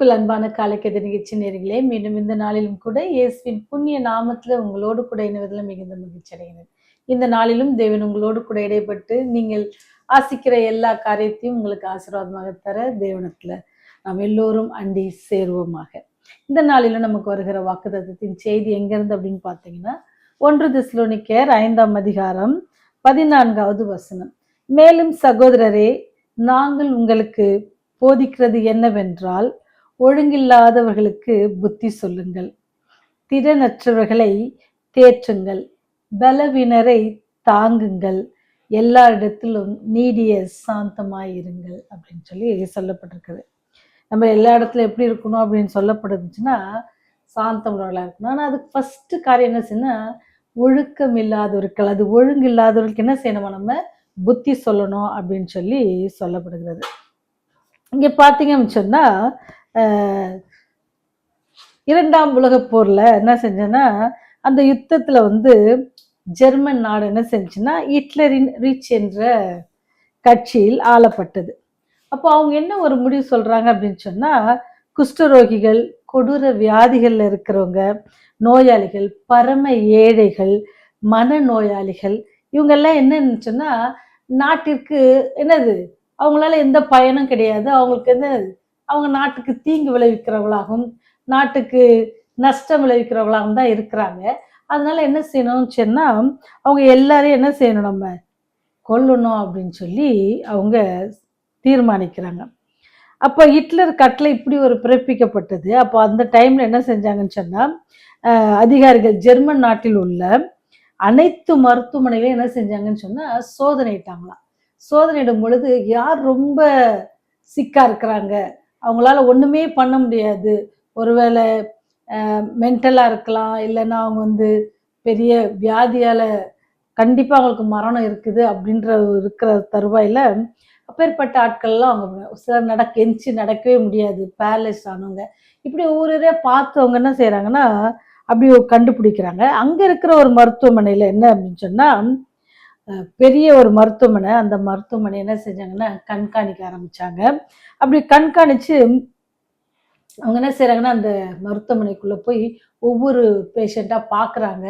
கிறிஸ்துவுக்குள் அன்பான காலைக்கதை நிகழ்ச்சி நேயர்களே, மீண்டும் இந்த நாளிலும் கூட இயேசுவின் புண்ணிய நாமத்துல உங்களோடு கூட இணைவதில் மிகுந்த மகிழ்ச்சி அடைகிறேன். இந்த நாளிலும் தேவன் உங்களோடு கூட இடைப்பட்டு நீங்கள் ஆசிக்கிற எல்லா காரியத்தையும் உங்களுக்கு ஆசீர்வாதமாக தர தேவனத்துல நாம் எல்லோரும் அண்டி சேருவோமாக. இந்த நாளிலும் நமக்கு வருகிற வாக்குத்தத்தத்தின் செய்தி எங்கிருந்து அப்படின்னு பார்த்தீங்கன்னா, 1 தெசலோனிக்கேயர் 5ஆம் அதிகாரம் 14வது வசனம். மேலும் சகோதரரே, நாங்கள் உங்களுக்கு போதிக்கிறது என்னவென்றால், ஒழுங்கில்லாதவர்களுக்கு புத்தி சொல்லுங்கள், திறனற்றவர்களை தேற்றுங்கள், பலவீனரை தாங்குங்கள், எல்லா இடத்திலும் நீடிய சாந்தமாயிருங்கள் அப்படின்னு சொல்லி சொல்லப்பட்டிருக்குது. நம்ம எல்லா இடத்துல எப்படி இருக்கணும் அப்படின்னு சொல்லப்படுச்சுன்னா சாந்தம் உள்ளவர்களாக இருக்கணும். ஆனால் அதுக்கு ஃபர்ஸ்ட் காரியம் என்ன செய்யணும்னா, ஒழுக்கம் இல்லாதவர்கள், அது ஒழுங்கு இல்லாதவர்களுக்கு என்ன செய்யணுமா, நம்ம புத்தி சொல்லணும் அப்படின்னு சொல்லி சொல்லப்படுகிறது. இங்கே பார்த்தீங்கன்னு சொன்னால், 2ஆம் உலகப் போரில் என்ன செஞ்சேன்னா, அந்த யுத்தத்தில் ஜெர்மன் நாடு என்ன செஞ்சுன்னா, ஹிட்லரின் ரீச் என்ற கட்சியில் ஆளப்பட்டது. அப்போ அவங்க என்ன ஒரு முடிவு சொல்கிறாங்க அப்படின்னு சொன்னால், குஷ்டரோகிகள், கொடூர வியாதிகளில் இருக்கிறவங்க, நோயாளிகள், பரம ஏழைகள், மனநோயாளிகள், இவங்கெல்லாம் என்னன்னு சொன்னால் நாட்டிற்கு என்னது அவங்களால எந்த பயனும் கிடையாது. அவங்களுக்கு என்ன, அவங்க நாட்டுக்கு தீங்கு விளைவிக்கிறவங்களாகவும் நாட்டுக்கு நஷ்டம் விளைவிக்கிறவங்களாகவும் தான் இருக்கிறாங்க. அதனால என்ன செய்யணும்னு சொன்னால், அவங்க எல்லாரையும் என்ன செய்யணும், நம்ம கொல்லணும் அப்படின்னு சொல்லி அவங்க தீர்மானிக்கிறாங்க. அப்போ ஹிட்லர் கட்டளை இப்படி ஒரு பிறப்பிக்கப்பட்டது. அப்போ அந்த டைமில் என்ன செஞ்சாங்கன்னு சொன்னால், அதிகாரிகள் ஜெர்மன் நாட்டில் உள்ள அனைத்து மருத்துவமனைகளையும் என்ன செஞ்சாங்கன்னு சொன்னால் சோதனையிட்டாங்களாம். சோதனையிடும் பொழுது யார் ரொம்ப சிக்காக இருக்கிறாங்க, அவங்களால ஒன்றுமே பண்ண முடியாது, ஒருவேளை மென்டலாக இருக்கலாம், இல்லைன்னா அவங்க பெரிய வியாதியால் கண்டிப்பாக அவங்களுக்கு மரணம் இருக்குது அப்படின்ற இருக்கிற தருவாயில் அப்பேற்பட்ட ஆட்கள்லாம் அவங்க சிலர் எந்திச்சு நடக்கவே முடியாது, பேரலைஸ் ஆனவங்க, இப்படி ஒவ்வொரு பார்த்து அவங்க என்ன செய்கிறாங்கன்னா அப்படி கண்டுபிடிக்கிறாங்க. அங்கே இருக்கிற ஒரு மருத்துவமனையில் என்ன அப்படின்னு சொன்னால், பெரிய ஒரு மருத்துவமனை, அந்த மருத்துவமனை என்ன செஞ்சாங்கன்னா கண்காணிக்க ஆரம்பித்தாங்க. அப்படி கண்காணித்து அவங்க என்ன செய்கிறாங்கன்னா, அந்த மருத்துவமனைக்குள்ளே போய் ஒவ்வொரு பேஷண்ட்டாக பார்க்குறாங்க.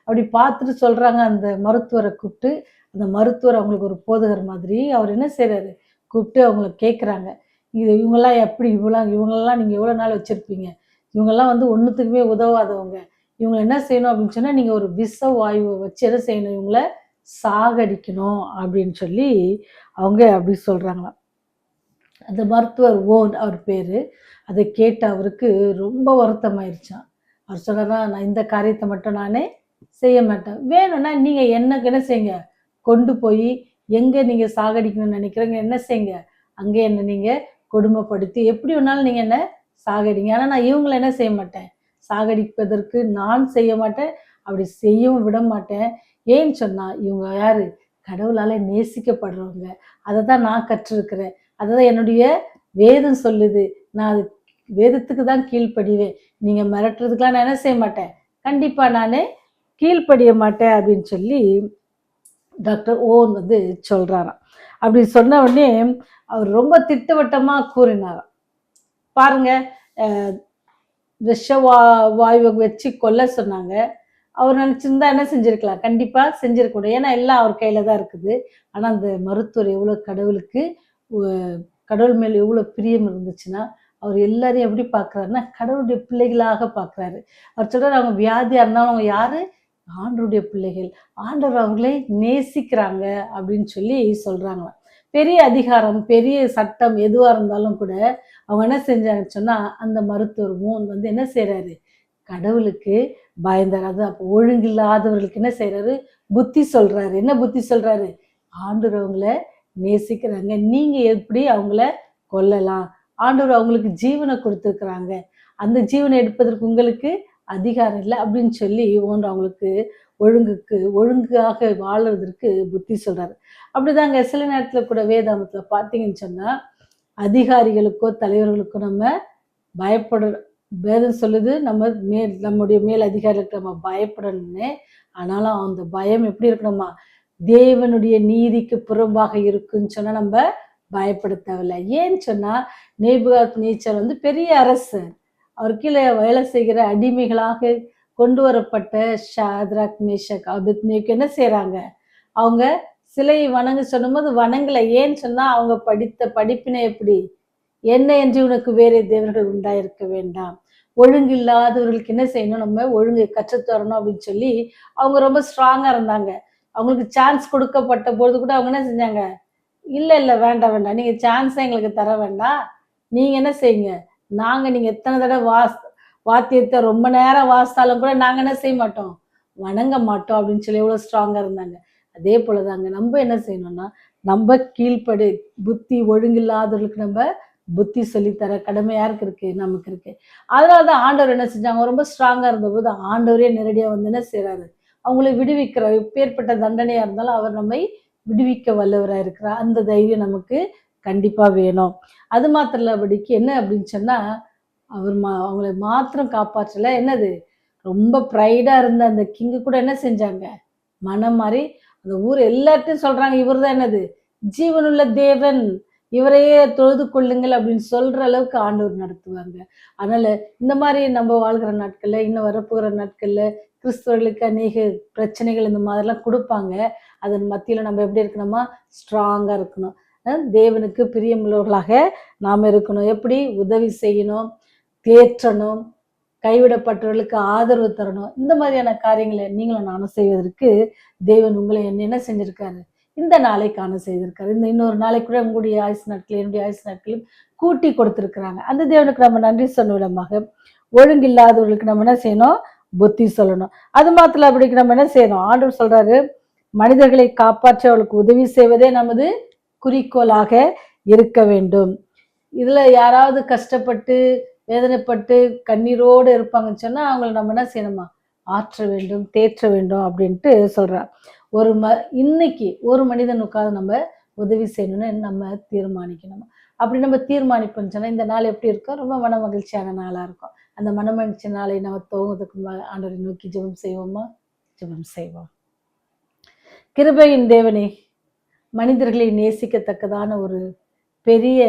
அப்படி பார்த்துட்டு சொல்கிறாங்க, அந்த மருத்துவரை கூப்பிட்டு, அந்த மருத்துவர் அவங்களுக்கு ஒரு போதகர் மாதிரி அவர் என்ன செய்கிறாரு, கூப்பிட்டு அவங்கள கேட்குறாங்க, இவங்கெல்லாம் எப்படி, இவங்களெல்லாம் நீங்கள் எவ்வளோ நாள் வச்சுருப்பீங்க, இவங்கெல்லாம் ஒன்றுத்துக்குமே உதவாதவங்க, இவங்களை என்ன செய்யணும் அப்படின்னு சொன்னால், நீங்கள் ஒரு விஷ வாயுவை வச்சு என்ன செய்யணும், இவங்கள சாகடிக்கணும் அப்படின்னு சொல்லி அவங்க அப்படி சொல்கிறாங்களாம். அந்த மருத்துவர் ஓன் அவர் பேர். அதை கேட்டு அவருக்கு ரொம்ப வருத்தமாயிருச்சான். அவர் சொல்கிறாரா, நான் இந்த காரியத்தை மட்டும் நானே செய்ய மாட்டேன், வேணும்னா நீங்கள் எனக்கு என்ன செய்யுங்க, கொண்டு போய் எங்கே நீங்கள் சாகடிக்கணும்னு நினைக்கிறீங்க என்ன செய்யுங்க, அங்கே என்னை நீங்கள் கொடுமைப்படுத்தி எப்படி வேணாலும் நீங்கள் என்ன சாகடிங்க, ஆனால் நான் இவங்களை என்ன செய்ய மாட்டேன், சாகடிப்பதற்கு நான் செய்ய மாட்டேன், அப்படி செய்யவும் விட மாட்டேன். ஏன்னு சொன்னால் இவங்க யார், கடவுளால் நேசிக்கப்படுறவங்க, அதை தான் நான் கற்றிருக்கிறேன், அதை தான் என்னுடைய வேதம் சொல்லுது, நான் அது வேதத்துக்கு தான் கீழ்ப்படிவேன், நீங்கள் மிரட்டுறதுக்கெலாம் நான் என்ன செய்ய மாட்டேன், கண்டிப்பாக நான் கீழ்ப்படிய மாட்டேன் அப்படின்னு சொல்லி டாக்டர் ஓன் சொல்கிறாராம். அப்படி சொன்ன உடனே அவர் ரொம்ப திட்டவட்டமாக கூறினாராம். பாருங்க, விஷ வாயுவை வச்சு கொல்ல சொன்னாங்க, அவர் நினச்சிருந்தா என்ன செஞ்சுருக்கலாம், கண்டிப்பாக செஞ்சிருக்கக்கூடாது, ஏன்னா எல்லாம் அவர் கையில் தான் இருக்குது. ஆனால் அந்த மருத்துவர் எவ்வளோ கடவுள் மேல் எவ்வளோ பிரியம் இருந்துச்சுன்னா, அவர் எல்லாரையும் எப்படி பார்க்குறாருன்னா கடவுளுடைய பிள்ளைகளாக பார்க்குறாரு. அவர் சொல்கிறார், அவங்க வியாதியாக இருந்தாலும் அவங்க யார், ஆண்டவருடைய பிள்ளைகள், ஆண்டவர் அவர்களை நேசிக்கிறாங்க அப்படின்னு சொல்லி சொல்கிறாங்களாம். பெரிய அதிகாரம், பெரிய சட்டம் எதுவாக இருந்தாலும் கூட அவங்க என்ன செஞ்சாங்கன்னு சொன்னால், அந்த மருத்துவர் மூன் என்ன செய்கிறாரு, கடவுளுக்கு பயந்தார். அது அப்போ ஒழுங்கில்லாதவர்களுக்கு என்ன செய்கிறாரு, புத்தி சொல்கிறாரு. என்ன புத்தி சொல்கிறாரு, ஆண்டவர் அவங்கள நேசிக்கிறாங்க, நீங்கள் எப்படி அவங்கள கொல்லலாம், ஆண்டவர் அவங்களுக்கு ஜீவனை கொடுத்துருக்குறாங்க, அந்த ஜீவனை எடுப்பதற்கு உங்களுக்கு அதிகாரம் இல்லை அப்படின்னு சொல்லி அவங்களுக்கு ஒழுங்காக வாழ்வதற்கு புத்தி சொல்கிறாரு. அப்படிதாங்க சில நேரத்தில் கூட வேதாமத்தில் பார்த்தீங்கன்னு சொன்னால், அதிகாரிகளுக்கோ தலைவர்களுக்கோ நம்ம பயப்பட, வேதம் சொல்லுது நம்முடைய மேல் அதிகாரிகளுக்கு நம்ம பயப்படணும்னு. ஆனாலும் அந்த பயம் எப்படி இருக்கணுமா, தேவனுடைய நீதிக்கு புறம்பாக இருக்குன்னு சொன்னால் நம்ம பயப்பட தேவையில்ல. ஏன்னு சொன்னா நேபுகாத் நேச்சர் வந்து பெரிய அரசர். அவர் கீழே வேலை செய்கிற அடிமைகளாக கொண்டு வரப்பட்ட ஷாத்ராக், மேஷக், அபேத்நேகோ என்ன செய்றாங்க? அவங்க சிலையை வணங்க சொன்னபோது வணங்கல. ஏன்னு சொன்னா அவங்க படித்த படிப்பினை எப்படி? என்ன என்று உனக்கு வேறே தேவர்கள் உண்டாயிருக்க வேண்டாம். ஒழுங்கு இல்லாதவர்களுக்கு என்ன செய்யணும்? நம்ம ஒழுங்கை கற்றுத்தரணும் அப்படின்னு சொல்லி அவங்க ரொம்ப ஸ்ட்ராங்கா இருந்தாங்க. அவங்களுக்கு சான்ஸ் கொடுக்கப்பட்ட பொழுது கூட அவங்க என்ன செஞ்சாங்க? இல்ல, இல்ல. வேண்டாம், வேண்டாம். நீங்க சான்ஸே எங்களுக்கு தர வேண்டாம். நீங்க என்ன செய்யுங்க, நீங்க எத்தனை தடவ வாத்தியத்த ரொம்ப நேரம் வாசித்தாலும் கூட நாங்க என்ன செய்ய மாட்டோம்? வணங்க மாட்டோம் அப்படின்னு சொல்லி எவ்வளோ ஸ்ட்ராங்கா இருந்தாங்க. அதே போல தாங்க நம்ம என்ன செய்யணும்னா, நம்ம கீழ்ப்படி புத்தி ஒழுங்கில்லாதவர்களுக்கு நம்ம புத்தி சொல்லித்தர கடமை யாருக்கு இருக்கு? நமக்கு இருக்கு. அதனால தான் ஆண்டவர் என்ன செஞ்சாங்க, ரொம்ப ஸ்ட்ராங்கா இருந்தபோது ஆண்டவரே நேரடியா வந்து என்ன செய்றாரு? அவங்கள விடுவிக்கிறார். எப்பேற்பட்ட தண்டனையா இருந்தாலும் அவர் நம்மை விடுவிக்க வல்லவரா இருக்கிறார். அந்த தைரியம் நமக்கு கண்டிப்பா வேணும். அது மாத்திரம் இல்லபடிக்கு என்ன அப்படின்னு சொன்னா, அவங்கள மாத்திரம் காப்பாற்றல. என்னது? ரொம்ப ப்ரைடா இருந்த அந்த கிங்கு கூட என்ன செஞ்சாங்க? மனம் மாறி அந்த ஊர் எல்லார்ட்டையும் சொல்றாங்க, இவர் தான் என்னது? ஜீவனுள்ள தேவன். இவரையே தொழுது கொள்ளுங்கள் அப்படின்னு சொல்ற அளவுக்கு ஆண்டவர் நடத்துவாங்க. அதனால இந்த மாதிரி நம்ம வாழ்கிற நாட்கள்ல, இன்னும் வரப்போகிற நாட்கள்ல கிறிஸ்தவர்களுக்கு அநேக பிரச்சனைகள் இந்த மாதிரிலாம் குடுப்பாங்க. அதன் மத்தியில நம்ம எப்படி இருக்கணுமா? ஸ்ட்ராங்கா இருக்கணும். தேவனுக்கு பிரியமுள்ளவர்களாக நாம இருக்கணும். எப்படி? உதவி செய்யணும், தேற்றணும், கைவிடப்பட்டவர்களுக்கு ஆதரவு தரணும். இந்த மாதிரியான காரியங்களை நீங்களும் நானும் செய்வதற்கு தேவன் உங்களை என்ன செஞ்சிருக்காரு? இந்த நாளை காண செய்திருக்காரு. இந்த இன்னொரு நாளைக்கு கூட உங்களுடைய ஆயுசு நாட்கள், என்னுடைய ஆயுசு நாட்களும் கூட்டி கொடுத்திருக்கிறாங்க. அந்த தேவனுக்கு நம்ம நன்றி சொன்ன விதமாக ஒழுங்கில்லாதவர்களுக்கு நம்ம என்ன செய்யணும்? புத்தி சொல்லணும். அது மாத்திரம் அப்படிக்கு நம்ம என்ன செய்யணும்? ஆண்டவர் சொல்றாரு, மனிதர்களை காப்பாற்ற அவளுக்கு உதவி செய்வதே நமது குறிக்கோளாக இருக்க வேண்டும். இதுல யாராவது கஷ்டப்பட்டு வேதனைப்பட்டு கண்ணீரோடு இருப்பாங்கன்னு சொன்னா அவங்களை நம்ம என்ன செய்யணுமா? ஆற்ற வேண்டும், தேற்ற வேண்டும் அப்படின்ட்டு சொல்றார். இன்னைக்கு ஒரு மனிதனுக்காக நம்ம உதவி செய்யணும்னு நம்ம தீர்மானிக்கணும். அப்படி நம்ம தீர்மானிப்போம்னு சொன்னா இந்த நாள் எப்படி இருக்கும்? ரொம்ப மன மகிழ்ச்சியான நாளா இருக்கும். அந்த மன மகிழ்ச்சி நாளை நம்ம துவங்குவதற்கு ஆண்டவரை நோக்கி ஜெபம் செய்வோமா? ஜெபம் செய்வோம். கிருபையின் தேவனே, மனிதர்களை நேசிக்கத்தக்கதான ஒரு பெரிய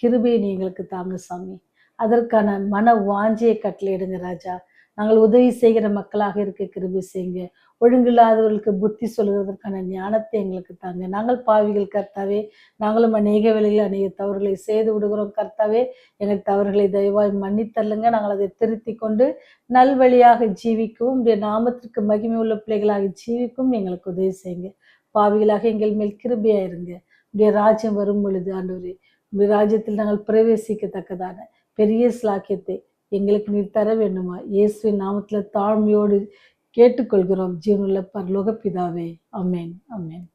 கிருபையை எங்களுக்கு தாங்க சாமி. அதற்கான மன வாஞ்சியை கட்டளையிடுங்க ராஜா. நாங்கள் உதவி செய்கிற மக்களாக இருக்க கிருபை செய்யுங்க. ஒழுங்கில்லாதவர்களுக்கு புத்தி சொல்லுவதற்கான ஞானத்தை எங்களுக்கு தாங்க. நாங்கள் பாவிகள் கர்த்தாவே, நாங்களும் அநேக வேளையில் அநேக தவறுகளை செய்து விடுகிறோம் கர்த்தாவே. எங்கள் தவறுகளை தயவாய் மன்னித்தள்ளுங்க. நாங்கள் அதை திருத்தி கொண்டு நல்வழியாக ஜீவிக்கவும் உடைய நாமத்திற்கு மகிமை உள்ள பிள்ளைகளாக ஜீவிக்கவும் எங்களுக்கு உதவி செய்யுங்க. பாவிகளாக எங்கள் மேல் கிருபையாயிருங்க. உடைய ராஜ்யம் வரும் பொழுது ஆண்டவரே, உடைய ராஜ்யத்தில் நாங்கள் பிரவேசிக்கத்தக்கதான பெரிய ஸ்லாக்கியத்தை எங்களுக்கு நீர் தர வேண்டுமா? இயேசுவின் நாமத்துல தாழ்மையோடு கேட்டுக்கொள்கிறோம் ஜீவனுள்ள பரலோக பிதாவே. ஆமென், ஆமென்.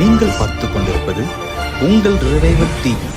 நீங்கள் பார்த்துக் கொண்டிருப்பது உங்கள் ரிவைவல் டிவி.